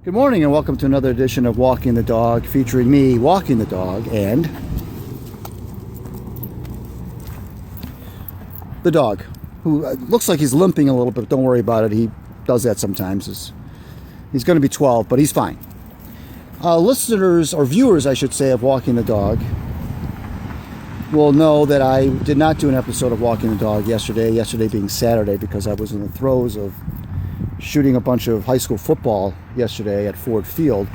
Good morning and welcome to another edition of Walking the Dog, featuring me walking the dog and the dog, who looks like he's limping a little bit. Don't worry about it. He does that sometimes. He's going to be 12, but he's fine. Listeners, or viewers I should say, of Walking the Dog will know that I did not do an episode of Walking the Dog yesterday being Saturday, because I was in the throes of shooting a bunch of high school football yesterday at Ford Field,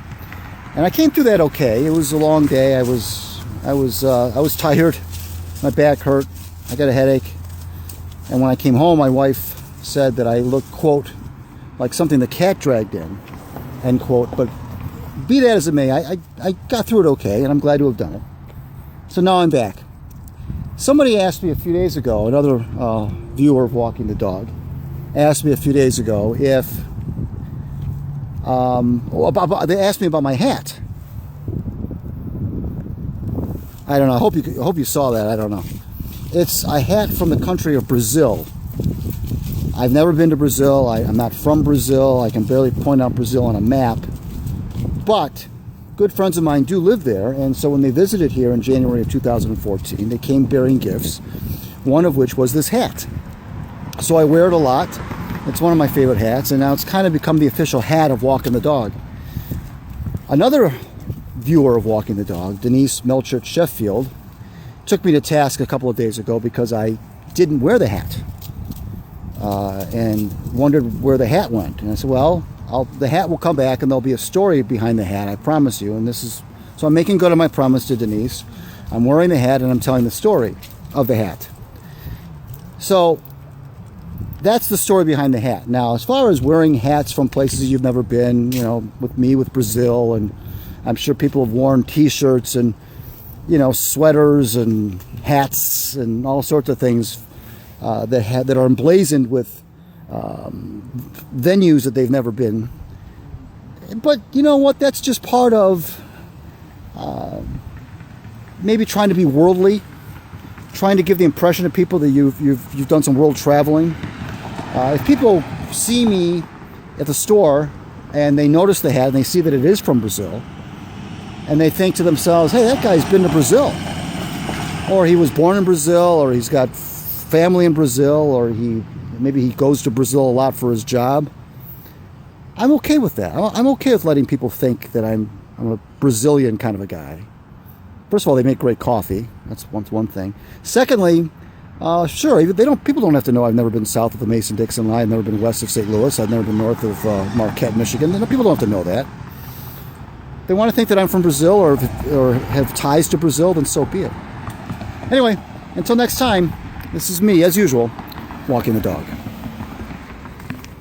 and I came through that okay. It was a long day. I was tired. My back hurt. I got a headache, and when I came home, my wife said that I looked, quote, like something the cat dragged in, end quote. But be that as it may, I got through it okay, and I'm glad to have done it. So now I'm back. Somebody asked me a few days ago, another viewer of Walking the Dog, asked me a few days ago if they asked me about my hat. I don't know. I hope you saw that. I don't know. It's a hat from the country of Brazil. I've never been to Brazil. I'm not from Brazil. I can barely point out Brazil on a map. But good friends of mine do live there, and so when they visited here in January of 2014, they came bearing gifts, one of which was this hat. So I wear it a lot. It's one of my favorite hats, and now it's kind of become the official hat of Walking the Dog. Another viewer of Walking the Dog, Denise Melchert Sheffield, took me to task a couple of days ago because I didn't wear the hat, and wondered where the hat went. And I said, well, the hat will come back, and there'll be a story behind the hat, I promise you. And so I'm making good on my promise to Denise. I'm wearing the hat, and I'm telling the story of the hat. So that's the story behind the hat. Now, as far as wearing hats from places you've never been, with Brazil, and I'm sure people have worn T-shirts and, sweaters and hats and all sorts of things that are emblazoned with venues that they've never been. But you know what? That's just part of maybe trying to be worldly, trying to give the impression to people that you've done some world traveling. If people see me at the store and they notice the hat and they see that it is from Brazil, and they think to themselves, hey, that guy's been to Brazil, or he was born in Brazil, or he's got family in Brazil, or maybe he goes to Brazil a lot for his job, I'm okay with that. I'm okay with letting people think that I'm a Brazilian kind of a guy. First of all, they make great coffee. That's one thing. Secondly, sure, people don't have to know I've never been south of the Mason-Dixon line. I've never been west of St. Louis. I've never been north of Marquette, Michigan. People don't have to know that. If they want to think that I'm from Brazil or have ties to Brazil, then so be it. Anyway, until next time, this is me, as usual, walking the dog.